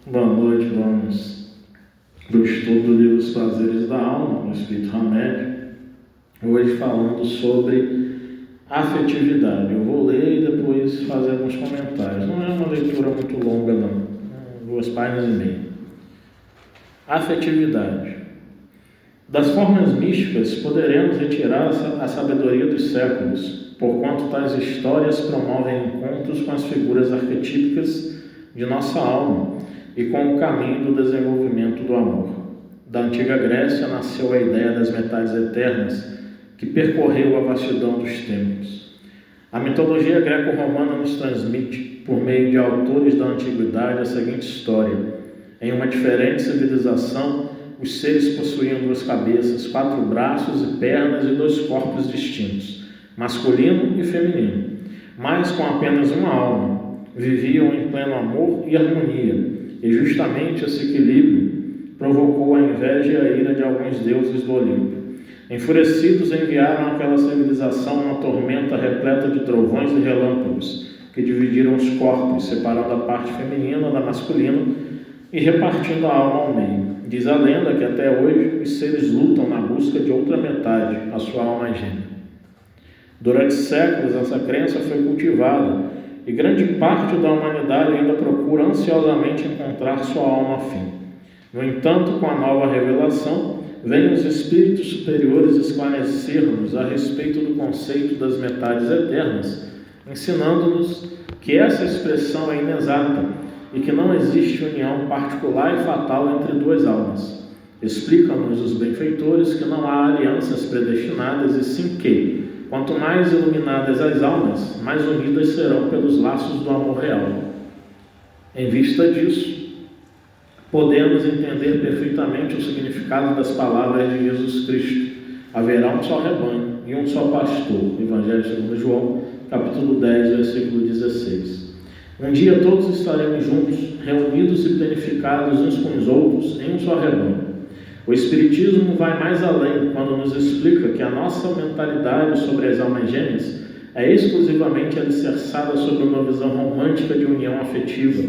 Boa noite, vamos para o estudo do livro Os Prazeres da Alma, no Espírito Hamed. Hoje falando sobre afetividade. Eu vou ler e depois fazer alguns comentários. Não é uma leitura muito longa, não. 2 páginas e meia. Afetividade. Das formas místicas poderemos retirar a sabedoria dos séculos, porquanto tais histórias promovem encontros com as figuras arquetípicas de nossa alma e com o caminho do desenvolvimento do amor. Da antiga Grécia nasceu a ideia das metades eternas, que percorreu a vastidão dos tempos. A mitologia greco-romana nos transmite, por meio de autores da antiguidade, a seguinte história. Em uma diferente civilização, os seres possuíam 2 cabeças, 4 braços e pernas e 2 corpos distintos, masculino e feminino, mas com apenas uma alma. Viviam em pleno amor e harmonia, e justamente esse equilíbrio provocou a inveja e a ira de alguns deuses do Olimpo. Enfurecidos, enviaram àquela civilização uma tormenta repleta de trovões e relâmpagos, que dividiram os corpos, separando a parte feminina da masculina e repartindo a alma ao meio. Diz a lenda que até hoje os seres lutam na busca de outra metade, a sua alma gêmea. Durante séculos essa crença foi cultivada e grande parte da humanidade ainda procura ansiosamente encontrar sua alma afim. No entanto, com a nova revelação, vêm os espíritos superiores esclarecer-nos a respeito do conceito das metades eternas, ensinando-nos que essa expressão é inexata e que não existe união particular e fatal entre 2 almas. Explica-nos os benfeitores que não há alianças predestinadas e sim que, quanto mais iluminadas as almas, mais unidas serão pelos laços do amor real. Em vista disso, podemos entender perfeitamente o significado das palavras de Jesus Cristo. Haverá um só rebanho e um só pastor. Evangelho segundo João, capítulo 10, versículo 16. Um dia todos estaremos juntos, reunidos e planificados uns com os outros em um só rebanho. O Espiritismo vai mais além quando nos explica que a nossa mentalidade sobre as almas gêmeas é exclusivamente alicerçada sobre uma visão romântica de união afetiva.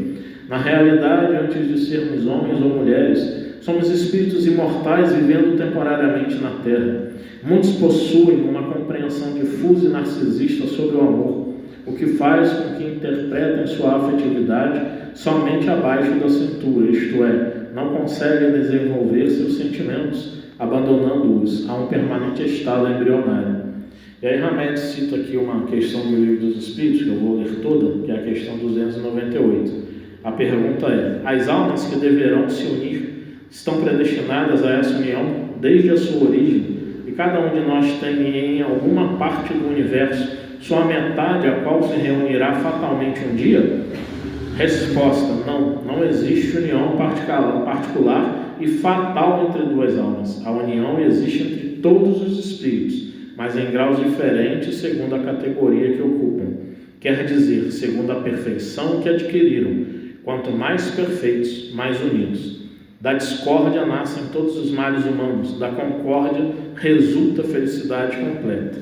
Na realidade, antes de sermos homens ou mulheres, somos espíritos imortais vivendo temporariamente na Terra. Muitos possuem uma compreensão difusa e narcisista sobre o amor, o que faz com que interpretem sua afetividade somente abaixo da cintura, isto é, não conseguem desenvolver seus sentimentos, abandonando-os a um permanente estado embrionário. E aí Hamed cita aqui uma questão do Livro dos Espíritos, que eu vou ler toda, que é a questão 298. A pergunta é: as almas que deverão se unir estão predestinadas a essa união desde a sua origem, e cada um de nós tem em alguma parte do universo sua metade a qual se reunirá fatalmente um dia? Resposta: não existe união particular e fatal entre 2 almas. A união existe entre todos os espíritos, mas em graus diferentes segundo a categoria que ocupam. Quer dizer, segundo a perfeição que adquiriram. Quanto mais perfeitos, mais unidos. Da discórdia nascem todos os males humanos, da concórdia resulta a felicidade completa.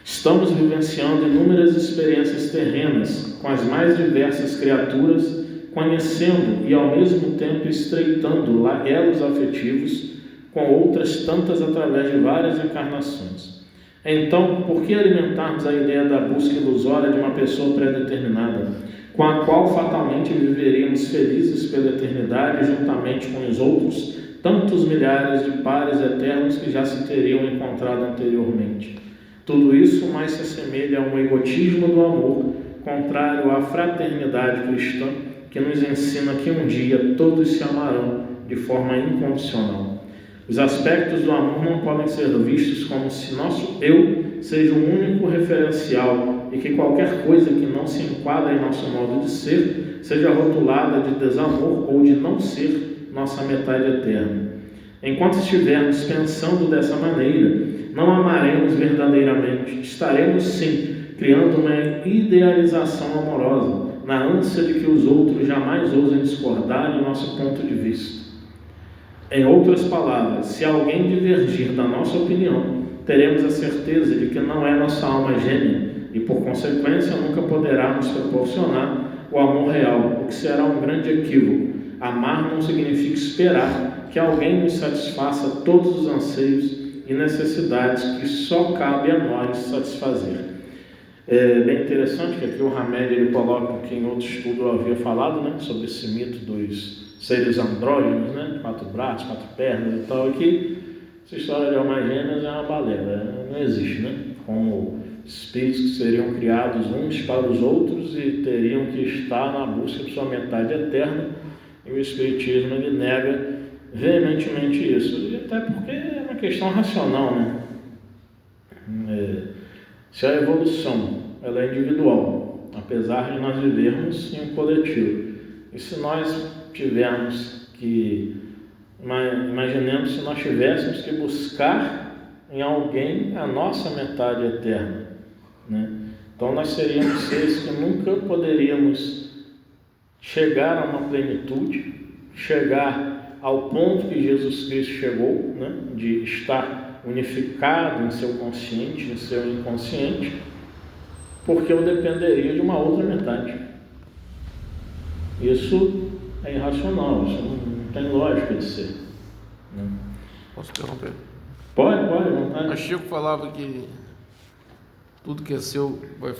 Estamos vivenciando inúmeras experiências terrenas com as mais diversas criaturas, conhecendo e ao mesmo tempo estreitando elos afetivos com outras tantas através de várias encarnações. Então, por que alimentarmos a ideia da busca ilusória de uma pessoa pré-determinada, com a qual fatalmente viveríamos felizes pela eternidade juntamente com os outros tantos milhares de pares eternos que já se teriam encontrado anteriormente? Tudo isso mais se assemelha a um egotismo do amor, contrário à fraternidade cristã, que nos ensina que um dia todos se amarão de forma incondicional. Os aspectos do amor não podem ser vistos como se nosso eu seja o único referencial e que qualquer coisa que não se enquadra em nosso modo de ser seja rotulada de desamor ou de não ser nossa metade eterna. Enquanto estivermos pensando dessa maneira, não amaremos verdadeiramente. Estaremos, sim, criando uma idealização amorosa, na ânsia de que os outros jamais ousem discordar do nosso ponto de vista. Em outras palavras, se alguém divergir da nossa opinião, teremos a certeza de que não é nossa alma gêmea e, por consequência, nunca poderá nos proporcionar o amor real, o que será um grande equívoco. Amar não significa esperar que alguém nos satisfaça todos os anseios e necessidades que só cabe a nós satisfazer. É bem interessante que aqui o Hamed ele coloca que em outro estudo eu havia falado, né, sobre esse mito dos seres andrógenos, né, 4 braços, 4 pernas e tal, aqui essa história de almas gêmeas é uma balela, não existe, né, como espíritos que seriam criados uns para os outros e teriam que estar na busca de sua metade eterna, e o Espiritismo ele nega veementemente isso, e até porque é uma questão racional, né? Se a evolução ela é individual, apesar de nós vivermos em um coletivo, e se nós tivermos que, imaginemos se nós tivéssemos que buscar em alguém a nossa metade eterna, né? Então nós seríamos seres que nunca poderíamos chegar a uma plenitude, chegar ao ponto que Jesus Cristo chegou, né? De estar unificado em seu consciente, em seu inconsciente, porque eu dependeria de uma outra metade. Isso é irracional, isso não tem lógica de ser. Né? Posso interromper? Pode, vontade. Mas Chico falava que tudo que é seu vai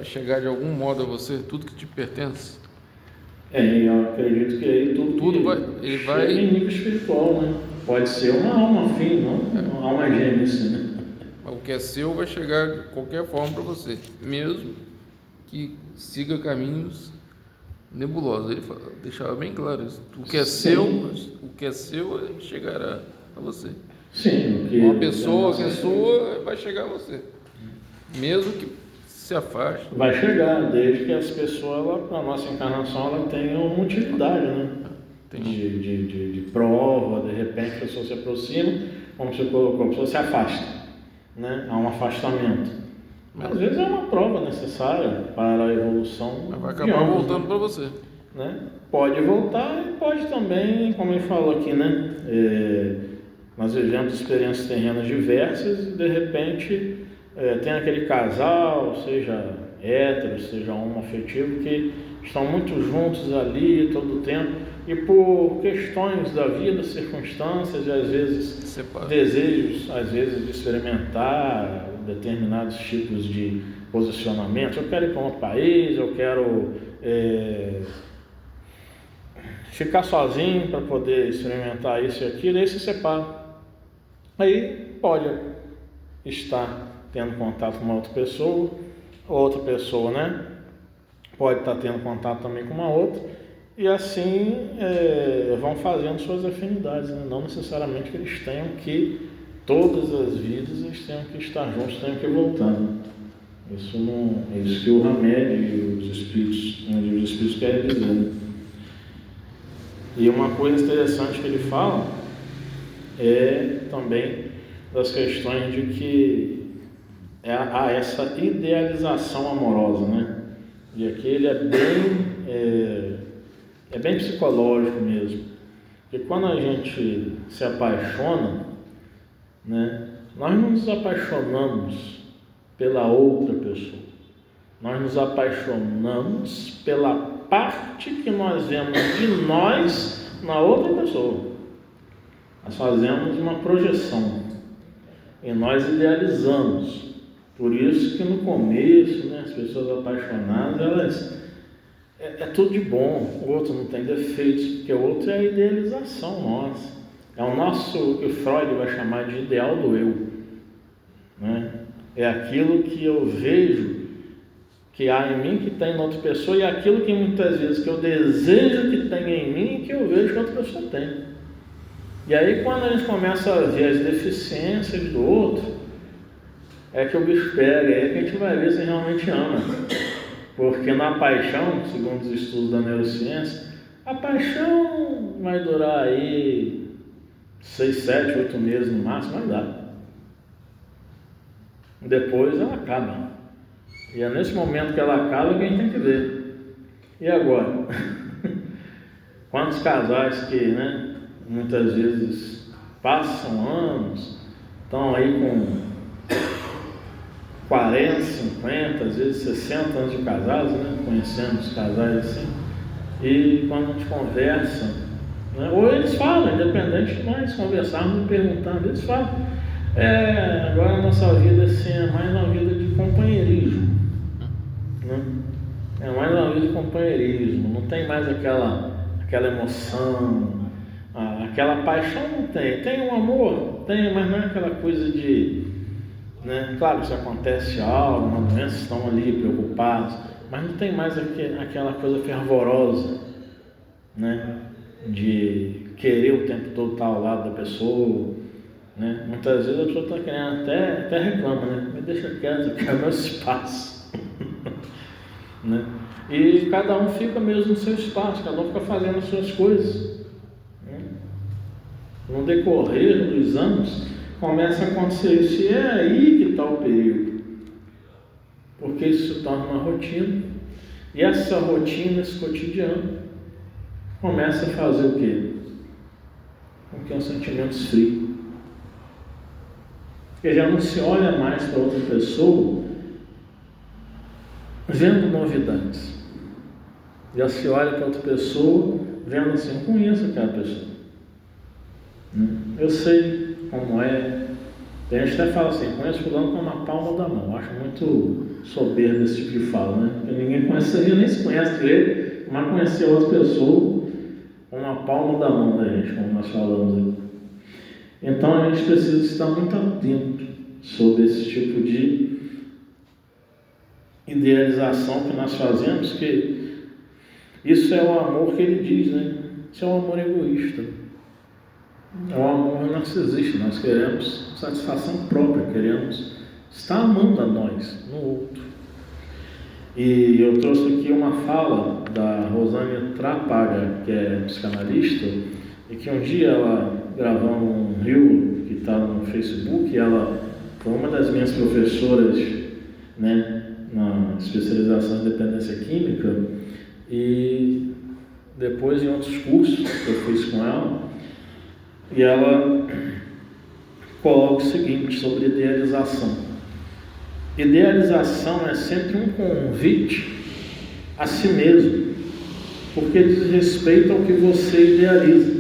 chegar de algum modo a você, tudo que te pertence. Eu acredito que aí tudo ele vai em nível espiritual, né? Pode ser uma alma afim, não uma alma gêmea, assim, né? O que é seu vai chegar de qualquer forma para você, mesmo que siga caminhos nebulosos. Ele deixava bem claro isso. O que é seu chegará a você. Sim. Uma pessoa que é sua vai chegar a você, mesmo que se afaste. Vai chegar, desde que as pessoas, para a nossa encarnação, ela tenha uma utilidade, né? De prova, de repente a pessoa se aproxima, como você colocou, a pessoa se afasta, né? Há um afastamento. Às vezes é uma prova necessária para a evolução. Mas vai acabar voltando para você. Né? Pode voltar e pode também, como ele falou aqui, né? Nós vivemos experiências terrenas diversas e de repente tem aquele casal, seja hétero, seja homoafetivo, que estão muito juntos ali todo o tempo e por questões da vida, circunstâncias e às vezes desejos, às vezes de experimentar determinados tipos de posicionamentos. Eu quero ir para um país, eu quero ficar sozinho para poder experimentar isso e aquilo, e aí se separa. Aí pode estar tendo contato com uma outra pessoa, né? Pode estar tendo contato também com uma outra, e assim vão fazendo suas afinidades, né? Não necessariamente que eles tenham que, todas as vidas, eles tenham que estar juntos, tenham que voltar. Né? Isso não é isso que o Hamed e os espíritos querem dizer. Né? E uma coisa interessante que ele fala é também das questões de que há essa idealização amorosa, né? E aqui ele é bem psicológico mesmo. Porque quando a gente se apaixona, né, nós não nos apaixonamos pela outra pessoa. Nós nos apaixonamos pela parte que nós vemos de nós na outra pessoa. Nós fazemos uma projeção e nós idealizamos. Por isso que no começo, né, as pessoas apaixonadas, elas é tudo de bom, o outro não tem defeitos, porque o outro é a idealização nossa. É o nosso, o que Freud vai chamar de ideal do eu. Né? É aquilo que eu vejo que há em mim, que tem em outra pessoa, e aquilo que muitas vezes que eu desejo que tenha em mim, que eu vejo que outra pessoa tem. E aí quando a gente começa a ver as deficiências do outro, é que o bicho pega, é que a gente vai ver se realmente ama. Porque na paixão, segundo os estudos da neurociência, a paixão vai durar aí 6, 7, 8 meses no máximo, mas dá. Depois ela acaba. E é nesse momento que ela acaba que a gente tem que ver. E agora? Quantos casais que, né, muitas vezes passam anos, estão aí com 40, 50, às vezes 60 anos de casados, né? Conhecemos casais assim, e quando a gente conversa, né? Ou eles falam, independente de nós conversarmos e perguntando, eles falam, agora a nossa vida assim, é mais uma vida de companheirismo, né? É mais uma vida de companheirismo, não tem mais aquela emoção, aquela paixão, não tem. Tem um amor, tem, mas não é aquela coisa de, né? Claro, se acontece algo, uma doença, estão ali preocupados, mas não tem mais aquela coisa fervorosa, né? De querer o tempo todo estar ao lado da pessoa, né? Muitas vezes a pessoa está querendo, até reclama, né? Me deixa quieto, eu quero meu espaço. Né? E cada um fica mesmo no seu espaço, cada um fica fazendo as suas coisas, né? No decorrer dos anos começa a acontecer isso, e é aí que está o perigo, porque isso se torna uma rotina, e essa rotina, esse cotidiano começa a fazer o quê? Com que um sentimento esfrie, porque já não se olha mais para outra pessoa vendo novidades, já se olha para outra pessoa vendo assim, eu conheço aquela pessoa, eu sei como é. Tem gente que até fala assim, conheço fulano com uma palma da mão. Eu acho muito soberbo esse tipo de fala, né? Porque ninguém conhece, nem se conhece direito, mas conhecer outra pessoa com uma palma da mão da gente, como nós falamos aí. Então a gente precisa estar muito atento sobre esse tipo de idealização que nós fazemos, que isso é o amor que ele diz, né? Isso é um amor egoísta, é um amor narcisista. Nós queremos satisfação própria, queremos estar amando a nós, no outro. E eu trouxe aqui uma fala da Rosane Trapaga, que é psicanalista, e que um dia ela gravou um reel que está no Facebook, e ela foi uma das minhas professoras, né, na especialização em dependência química, e depois em outros cursos que eu fiz com ela, e ela coloca o seguinte sobre idealização. Idealização é sempre um convite a si mesmo, porque diz respeito ao que você idealiza.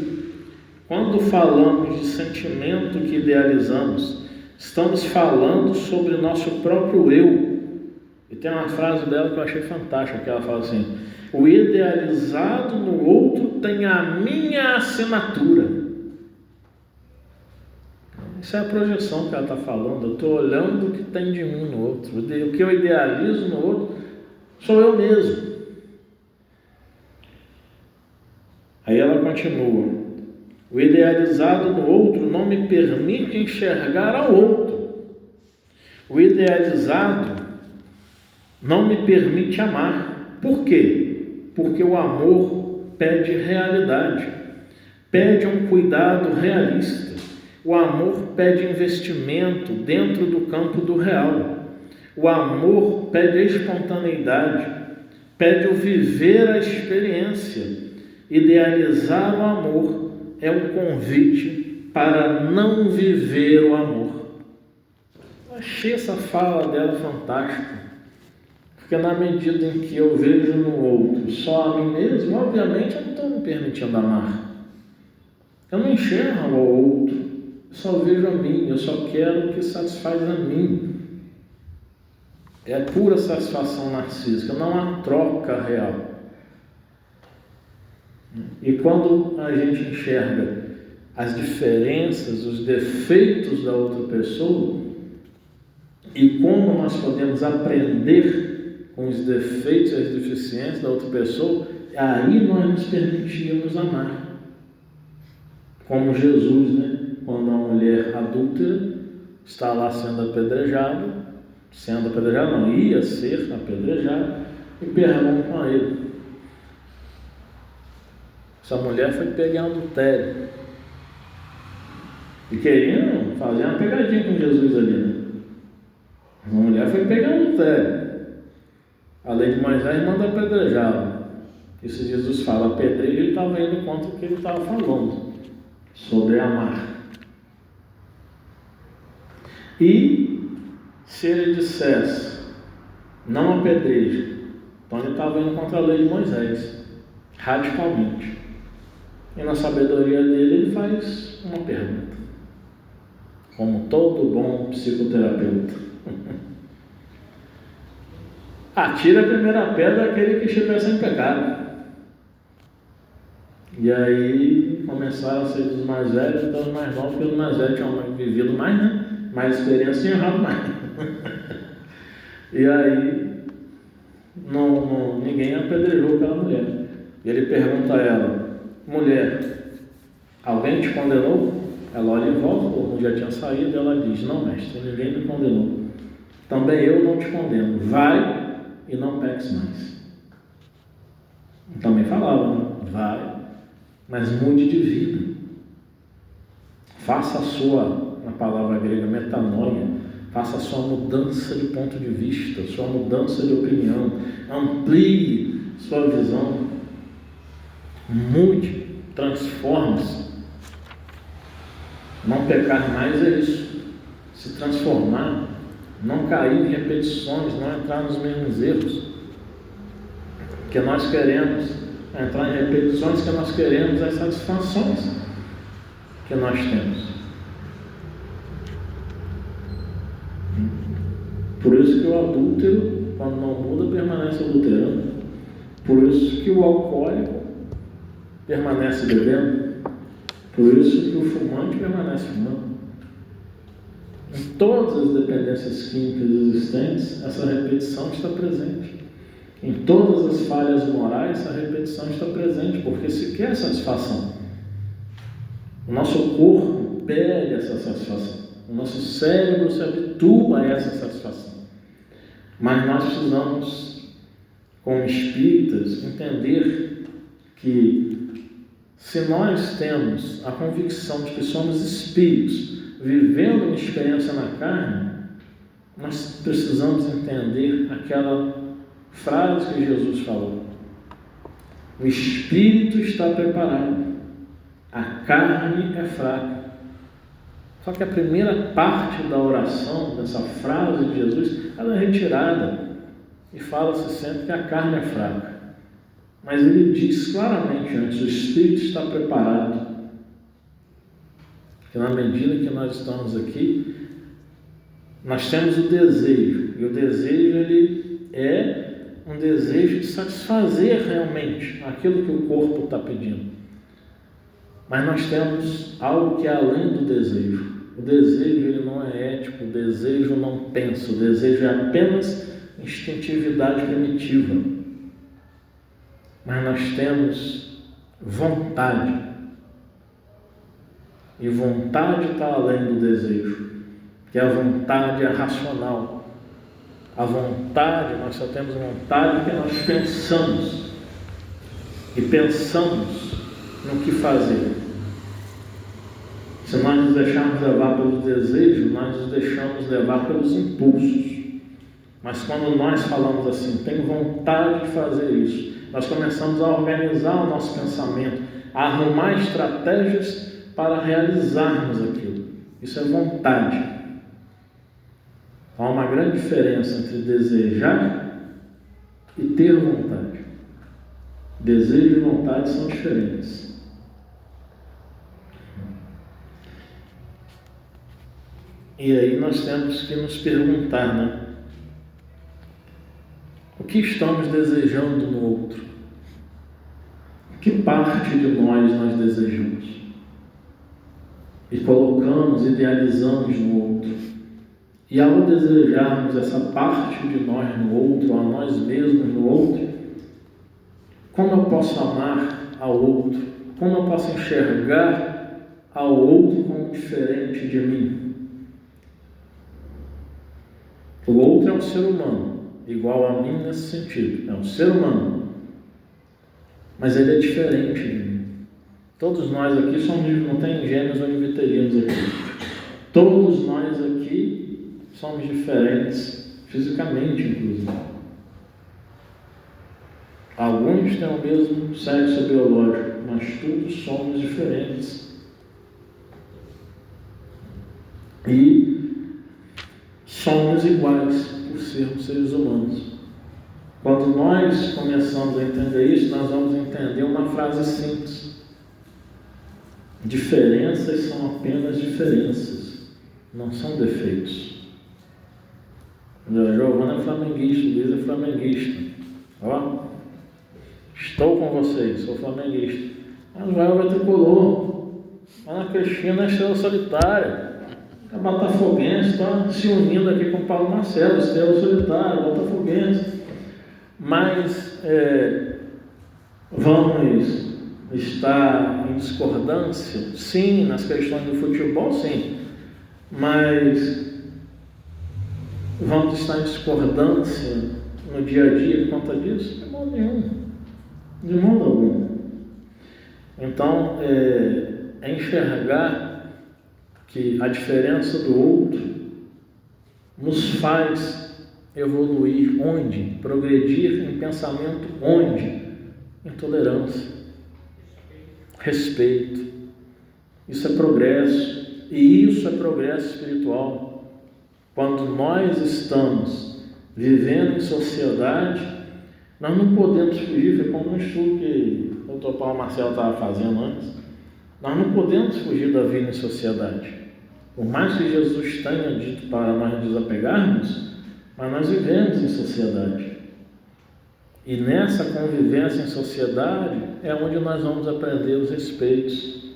Quando falamos de sentimento que idealizamos, estamos falando sobre o nosso próprio eu. E tem uma frase dela que eu achei fantástica, que ela fala assim: o idealizado no outro tem a minha assinatura. Isso é a projeção que ela está falando. Eu estou olhando o que tem de mim no outro. O que eu idealizo no outro sou eu mesmo. Aí ela continua: o idealizado no outro não me permite enxergar ao outro. O idealizado não me permite amar. Por quê? Porque o amor pede realidade, pede um cuidado realista. O amor pede investimento dentro do campo do real. O amor pede espontaneidade, pede o viver a experiência. Idealizar o amor é um convite para não viver o amor. Eu achei essa fala dela fantástica, porque na medida em que eu vejo no outro só a mim mesmo, obviamente eu não estou me permitindo amar. Eu não enxergo ao outro, eu só vejo a mim, eu só quero o que satisfaz a mim. É pura satisfação narcísica, não há troca real. E quando a gente enxerga as diferenças, os defeitos da outra pessoa, e como nós podemos aprender com os defeitos e as deficiências da outra pessoa, aí nós nos permitimos amar. Como Jesus, né? Quando a mulher adúltera está lá sendo apedrejada, não, ia ser apedrejada, e perguntam a ele. Essa mulher foi pegar adultério. E queriam fazer uma pegadinha com Jesus ali, né? A mulher foi pegar adultério. A lei de Moisés manda apedrejá-la. Isso Jesus fala, apedreja, ele estava indo contra o que ele estava falando sobre amar. E se ele dissesse, não apedreje, então ele estava indo contra a lei de Moisés, radicalmente. E na sabedoria dele ele faz uma pergunta, como todo bom psicoterapeuta. Atira a primeira pedra àquele que estiver sem pecado. E aí começaram a ser dos mais velhos, então os mais novos, porque os mais velhos tinham vivido mais, né? Mais experiência e errado mais. E aí ninguém apedrejou aquela mulher. E ele pergunta a ela, mulher, alguém te condenou? Ela olha em volta, o mundo já tinha saído, e ela diz, não, mestre, ninguém me condenou. Também eu não te condeno. Vai e não peques mais. Também falava, né? Vai, mas mude de vida. Faça a sua, na palavra grega, metanoia. Faça a sua mudança de ponto de vista, sua mudança de opinião. Amplie sua visão. Mude, transforme-se. Não pecar mais é isso. Se transformar, não cair em repetições, não entrar nos mesmos erros. Que nós queremos entrar em repetições, que nós queremos as satisfações que nós temos. Por isso que o adúltero, quando não muda, permanece adulterando. Por isso que o alcoólico permanece bebendo. Por isso que o fumante permanece fumando. Em todas as dependências químicas existentes, essa repetição está presente. Em todas as falhas morais, essa repetição está presente, porque se quer satisfação. O nosso corpo pede essa satisfação. O nosso cérebro se habitua a essa satisfação. Mas nós precisamos, como espíritas, entender que se nós temos a convicção de que somos espíritos vivendo uma experiência na carne, nós precisamos entender aquela frase que Jesus falou. O espírito está preparado, a carne é fraca. Só que a primeira parte da oração, dessa frase de Jesus, ela é retirada e fala-se sempre que a carne é fraca. Mas ele diz claramente antes, o espírito está preparado. Que na medida que nós estamos aqui, nós temos o desejo, e o desejo ele é um desejo de satisfazer realmente aquilo que o corpo está pedindo. Mas nós temos algo que é além do desejo. O desejo ele não é ético, o desejo não pensa, o desejo é apenas instintividade primitiva. Mas nós temos vontade. E vontade está além do desejo, que a vontade é racional. A vontade, nós só temos vontade porque nós pensamos. E pensamos no que fazer. Se nós nos deixarmos levar pelos desejos, nós nos deixamos levar pelos impulsos. Mas quando nós falamos assim, tenho vontade de fazer isso, nós começamos a organizar o nosso pensamento, a arrumar estratégias para realizarmos aquilo. Isso é vontade. Há uma grande diferença entre desejar e ter vontade. Desejo e vontade são diferentes. E aí nós temos que nos perguntar, né? O que estamos desejando no outro? Que parte de nós desejamos? E colocamos, idealizamos no outro. E ao desejarmos essa parte de nós no outro, a nós mesmos no outro, como eu posso amar ao outro? Como eu posso enxergar ao outro como diferente de mim? O outro é um ser humano, igual a mim nesse sentido. É um ser humano. Mas ele é diferente de mim. Todos nós aqui somos, não tem gêmeos univitelinos aqui. Todos nós aqui somos diferentes, fisicamente inclusive. Alguns têm o mesmo sexo biológico, mas todos somos diferentes. E somos iguais por sermos seres humanos. Quando nós começamos a entender isso, nós vamos entender uma frase simples: diferenças são apenas diferenças, não são defeitos. Giovana é flamenguista, Luiz é flamenguista. Ó, estou com vocês, sou flamenguista. A Joel é tricolor. A Ana Cristina é estrela solitária. A botafoguense está se unindo aqui com o Paulo Marcelo, estrela solitária, botafoguense. Mas vamos estar em discordância? Sim, nas questões do futebol, sim. Mas vamos estar em discordância no dia a dia por conta disso? De modo nenhum. De modo algum. Então, é enxergar que a diferença do outro nos faz evoluir onde? Progredir em pensamento onde? Em tolerância, respeito. Isso é progresso, e isso é progresso espiritual. Quando nós estamos vivendo em sociedade, nós não podemos fugir, foi como um estudo que o Dr. Paulo Marcelo estava fazendo antes, nós não podemos fugir da vida em sociedade. Por mais que Jesus tenha dito para nós desapegarmos, mas nós vivemos em sociedade. E nessa convivência em sociedade é onde nós vamos aprender os respeitos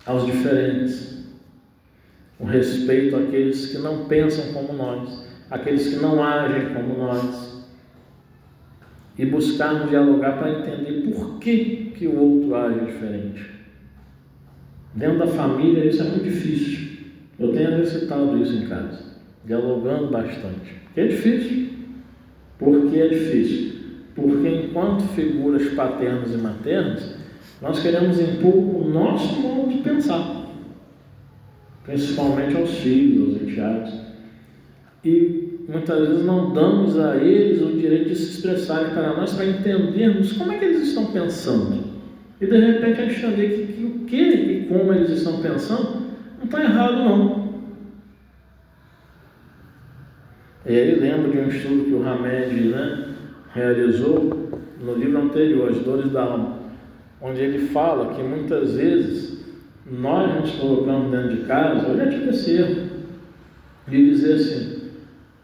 aos diferentes. O respeito àqueles que não pensam como nós, àqueles que não agem como nós. E buscarmos dialogar para entender por que o outro age diferente. Dentro da família isso é muito difícil. Eu tenho exercitado isso em casa, dialogando bastante. É difícil. Por que é difícil? Porque enquanto figuras paternas e maternas, nós queremos impor o nosso modo de pensar, principalmente aos filhos, aos enteados. E muitas vezes não damos a eles o direito de se expressarem para nós, para entendermos como é que eles estão pensando. E de repente a gente entender que o que e como eles estão pensando não está errado, não. E aí lembro de um estudo que o Hamed realizou no livro anterior, As Dores da Alma, onde ele fala que muitas vezes nós nos colocamos dentro de casa. Eu já tive esse erro de dizer assim: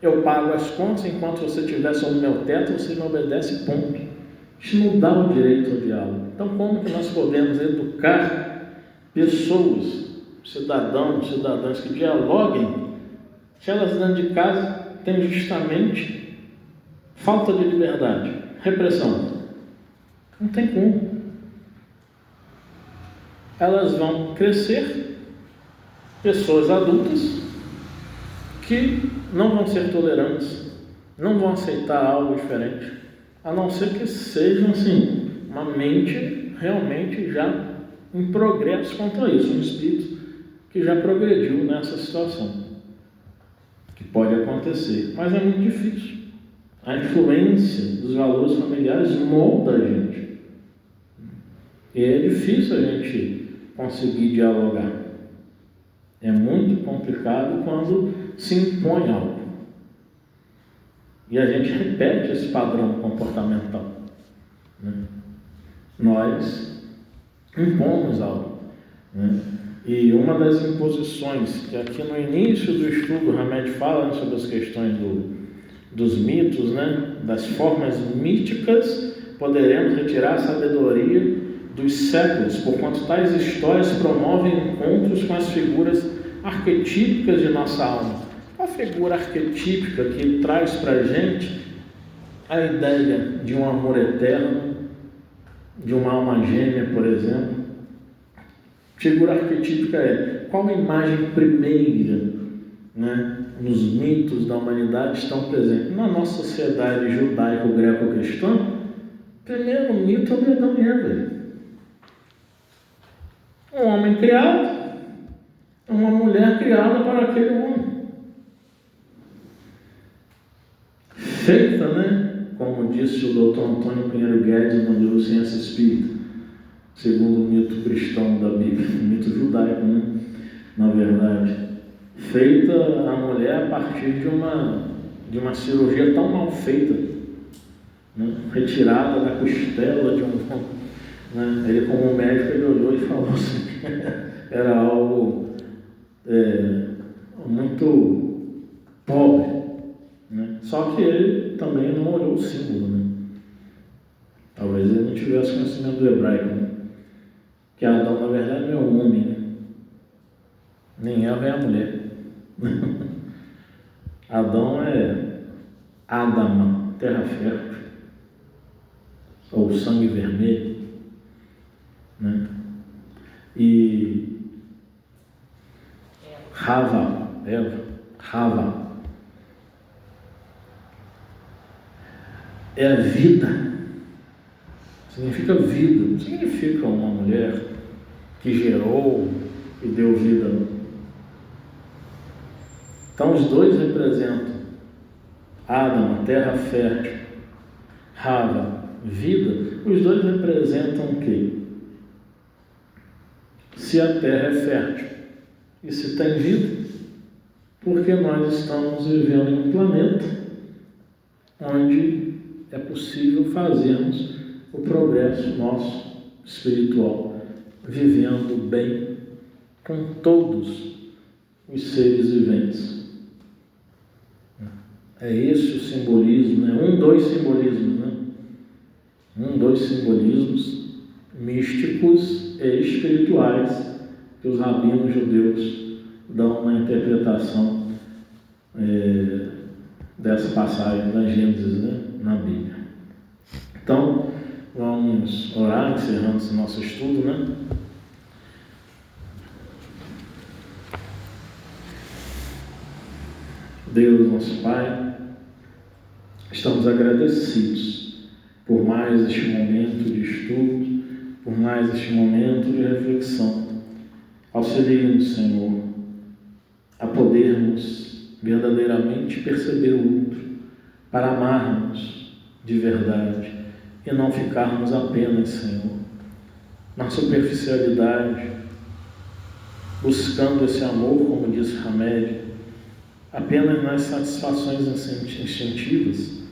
eu pago as contas, enquanto você estiver sob o meu teto, você me obedece, ponto. Isso não dá o direito ao diálogo. Então, como que nós podemos educar pessoas, cidadãs que dialoguem, se elas dentro de casa têm justamente falta de liberdade, repressão? Não tem como. Elas vão crescer pessoas adultas que não vão ser tolerantes, não vão aceitar algo diferente, a não ser que sejam assim, uma mente realmente já em progresso contra isso, um espírito que já progrediu nessa situação, que pode acontecer, mas é muito difícil. A influência dos valores familiares molda a gente, e é difícil a gente conseguir dialogar. É muito complicado quando se impõe algo. E a gente repete esse padrão comportamental. Nós impomos algo. E uma das imposições, que aqui no início do estudo o Hamed fala sobre as questões dos mitos, das formas míticas, poderemos retirar a sabedoria dos séculos, porquanto tais histórias promovem encontros com as figuras arquetípicas de nossa alma. A figura arquetípica que traz para a gente a ideia de um amor eterno, de uma alma gêmea, por exemplo. Figura arquetípica é qual a imagem primeira, nos mitos da humanidade estão presentes. Na nossa sociedade judaico-greco-cristã, o primeiro mito é o de Adão e Eva. Um homem criado, uma mulher criada para aquele homem. Feita, como disse o Dr. Antônio Pinheiro Guedes no livro Ciência Espírita, segundo o mito cristão da Bíblia, o mito judaico, na verdade. feita a mulher a partir de uma cirurgia tão mal feita, né? Retirada da costela de um... Né? Ele, como médico, ele olhou e falou assim, era algo muito pobre, né? Só que ele também não olhou o símbolo, né? Talvez ele não tivesse conhecimento do hebraico, né? Que Adão, na verdade, não é o homem, né? Nem Eva é a mulher. Adão é Adama, terra fértil, ou sangue vermelho, né? E Eva, é a vida, significa vida, não significa uma mulher que gerou e deu vida. Então os dois representam Adama, terra fértil, Hava, vida. Os dois representam o quê? Se a terra é fértil e se tem vida, porque nós estamos vivendo em um planeta onde é possível fazermos o progresso nosso espiritual, vivendo bem com todos os seres viventes. É esse o simbolismo, né? Dois simbolismos, né? Dois simbolismos místicos e espirituais que os rabinos judeus dão na interpretação dessa passagem da Gênesis, né? Na Bíblia. Então, vamos orar, encerrando esse nosso estudo, né? Deus, nosso Pai, estamos agradecidos por mais este momento de estudo, por mais este momento de reflexão. Auxilie-nos, Senhor, a podermos verdadeiramente perceber o outro, para amarmos de verdade e não ficarmos apenas, Senhor, na superficialidade, buscando esse amor, como disse Hamed, apenas nas satisfações instintivas,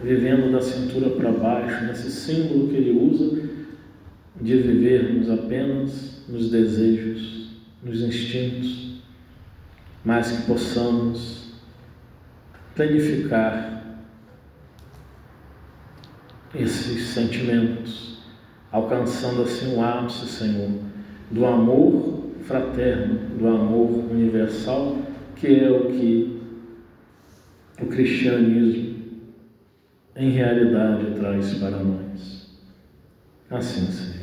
vivendo da cintura para baixo, nesse símbolo que ele usa de vivermos apenas nos desejos, nos instintos, mas que possamos planificar esses sentimentos, alcançando assim o ápice, Senhor, do amor fraterno, do amor universal, que é o que o cristianismo em realidade traz para nós. Assim seja.